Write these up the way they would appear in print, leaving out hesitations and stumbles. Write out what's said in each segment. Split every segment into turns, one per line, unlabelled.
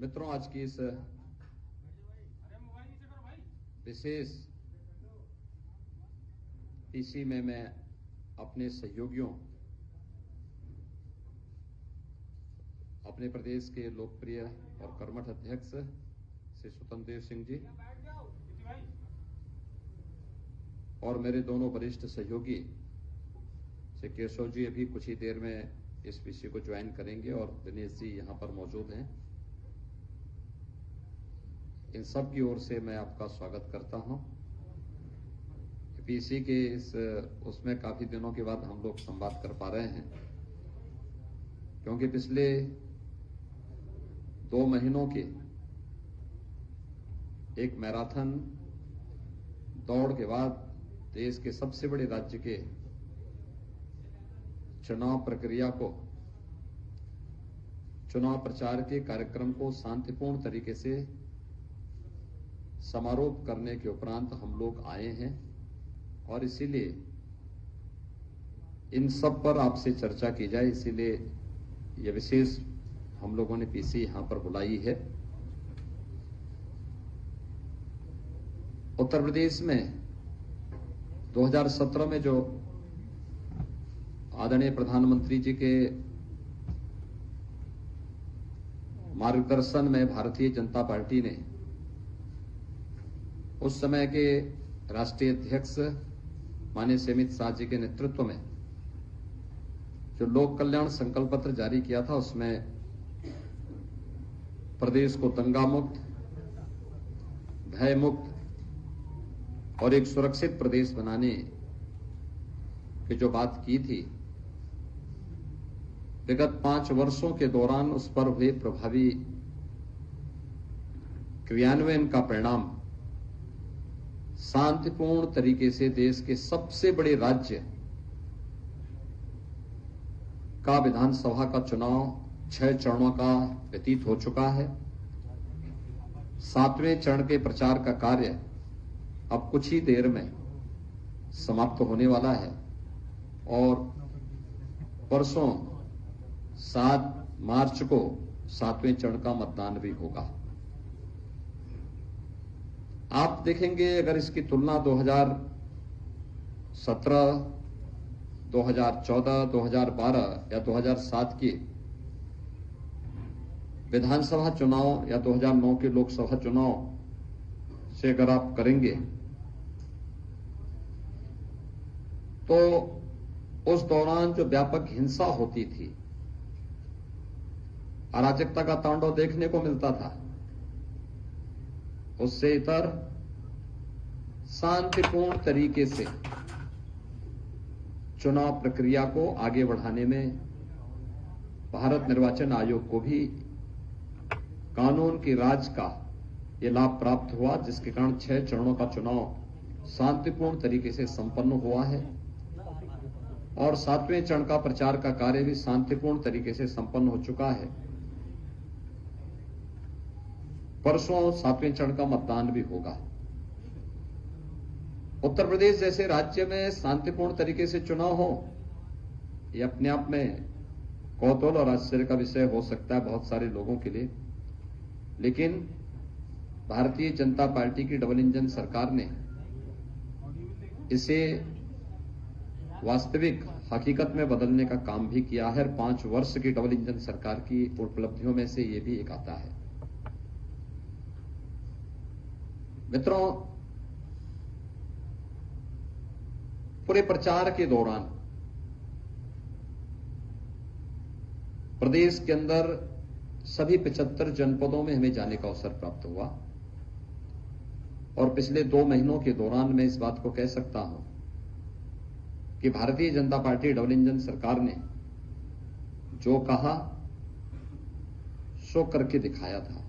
मित्रों, आज की इस विशेष पीसी में मैं अपने सहयोगियों, अपने प्रदेश के लोकप्रिय और कर्मठ अध्यक्ष श्री स्वतंत्र देव सिंह जी और मेरे दोनों वरिष्ठ सहयोगी श्री केशव जी अभी कुछ ही देर में इस पीसी को ज्वाइन करेंगे और दिनेश जी यहां पर मौजूद हैं। इन सब की ओर से मैं आपका स्वागत करता हूं। पीसी के इस उसमें काफी दिनों के बाद हम लोग संवाद कर पा रहे हैं, क्योंकि पिछले 2 महीनों के एक मैराथन दौड़ के बाद देश के सबसे बड़े राज्य के चुनाव प्रक्रिया को, चुनाव प्रचार के कार्यक्रम को शांतिपूर्ण तरीके से समारोह करने के उपरांत हम लोग आए हैं और इसीलिए इन सब पर आपसे चर्चा की जाए, इसीलिए यह विशेष हम लोगों ने पीसी यहां पर बुलाई है। उत्तर प्रदेश में 2017 में जो आदरणीय प्रधानमंत्री जी के मार्गदर्शन में भारतीय जनता पार्टी ने उस समय के राष्ट्रीय अध्यक्ष माननीय श्री अमित शाह जी के नेतृत्व में जो लोक कल्याण संकल्प पत्र जारी किया था, उसमें प्रदेश को दंगा मुक्त, भय मुक्त और एक सुरक्षित प्रदेश बनाने की जो बात की थी, विगत 5 वर्षों के दौरान उस पर हुए प्रभावी क्रियान्वयन का परिणाम शांतिपूर्ण तरीके से देश के सबसे बड़े राज्य का विधानसभा का चुनाव 6 चरणों का व्यतीत हो चुका है। 7वें चरण के प्रचार का कार्य अब कुछ ही देर में समाप्त होने वाला है और परसों 7 मार्च को 7वें चरण का मतदान भी होगा। आप देखेंगे, अगर इसकी तुलना 2017, 2014, 2012 या 2007 के विधानसभा चुनाव या 2009 के लोकसभा चुनाव से अगर आप करेंगे तो उस दौरान जो व्यापक हिंसा होती थी, अराजकता का तांडव देखने को मिलता था, उससे इतर शांतिपूर्ण तरीके से चुनाव प्रक्रिया को आगे बढ़ाने में भारत निर्वाचन आयोग को भी कानून की राज का ये लाभ प्राप्त हुआ, जिसके कारण 6 चरणों का चुनाव शांतिपूर्ण तरीके से संपन्न हुआ है और 7वें चरण का प्रचार का कार्य भी शांतिपूर्ण तरीके से संपन्न हो चुका है। परसों 7वें चरण का मतदान भी होगा। उत्तर प्रदेश जैसे राज्य में शांतिपूर्ण तरीके से चुनाव हो, यह अपने आप में कौतूहल और आश्चर्य का विषय हो सकता है बहुत सारे लोगों के लिए, लेकिन भारतीय जनता पार्टी की डबल इंजन सरकार ने इसे वास्तविक हकीकत में बदलने का काम भी किया है। 5 वर्ष की डबल इंजन सरकार की उपलब्धियों में से यह भी एक आता है। मित्रों, पूरे प्रचार के दौरान प्रदेश के अंदर सभी 75 जनपदों में हमें जाने का अवसर प्राप्त हुआ और पिछले 2 महीनों के दौरान मैं इस बात को कह सकता हूं कि Bharatiya Janata party double engine सरकार ने जो कहा सो करके दिखाया था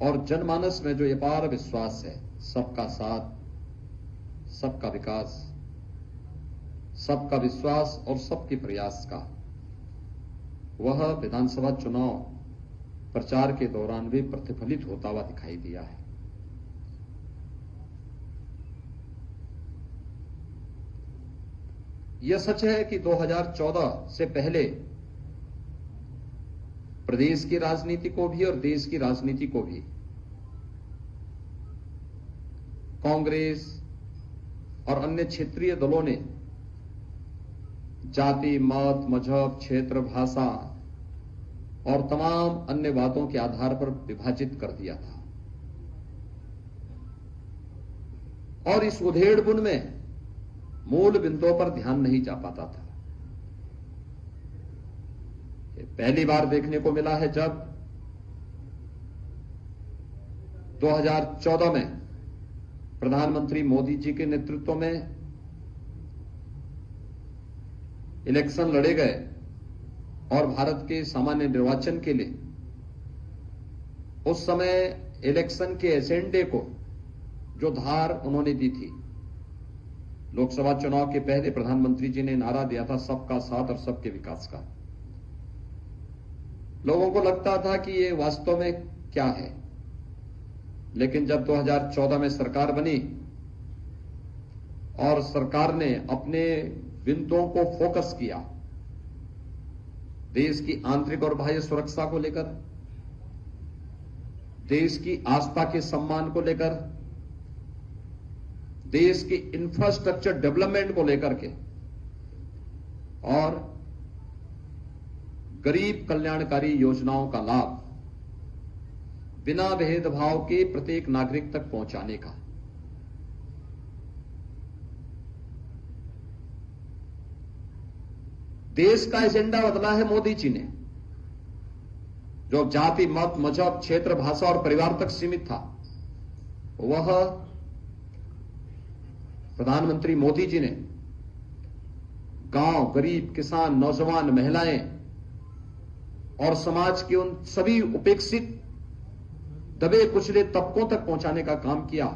और जनमानस में जो अपार विश्वास है, सबका साथ, सबका विकास, सबका विश्वास और सबके प्रयास का, वह विधानसभा चुनाव प्रचार के दौरान भी प्रतिफलित होता हुआ दिखाई दिया है। यह सच है कि 2014 से पहले प्रदेश की राजनीति को भी और देश की राजनीति को भी कांग्रेस और अन्य क्षेत्रीय दलों ने जाति, मत, मजहब, क्षेत्र, भाषा और तमाम अन्य बातों के आधार पर विभाजित कर दिया था। और इस उधेड़बुन में मूल बिंदुओं पर ध्यान नहीं जा पाता था। ये पहली बार देखने को मिला है जब 2014 में प्रधानमंत्री मोदी जी के नेतृत्व में इलेक्शन लड़े गए और भारत के सामान्य निर्वाचन के लिए उस समय इलेक्शन के एजेंडे को जो धार उन्होंने दी थी, लोकसभा चुनाव के पहले प्रधानमंत्री जी ने नारा दिया था सबका साथ और सबके विकास का। लोगों को लगता था कि ये वास्तव में क्या है, लेकिन जब 2014 में सरकार बनी और सरकार ने अपने बिंदुओं को फोकस किया देश की आंतरिक और बाह्य सुरक्षा को लेकर, देश की आस्था के सम्मान को लेकर, देश की इंफ्रास्ट्रक्चर डेवलपमेंट को लेकर के और गरीब कल्याणकारी योजनाओं का लाभ बिना भेदभाव के प्रत्येक नागरिक तक पहुंचाने का, देश का एजेंडा बदला है मोदी जी ने। जो जाति, मत, मजहब, क्षेत्र, भाषा और परिवार तक सीमित था, वह प्रधानमंत्री मोदी जी ने गांव, गरीब, किसान, नौजवान, महिलाएं और समाज के उन सभी उपेक्षित, दबे कुचले तबकों तक पहुंचाने का काम किया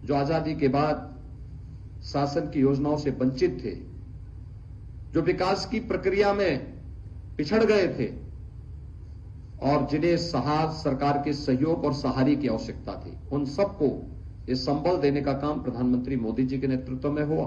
जो आजादी के बाद शासन की योजनाओं से वंचित थे, जो विकास की प्रक्रिया में पिछड़ गए थे और जिन्हें सरकार के सहयोग और सहारे की आवश्यकता थी, उन सबको ये संबल देने का काम प्रधानमंत्री मोदी जी के नेतृत्व में हुआ।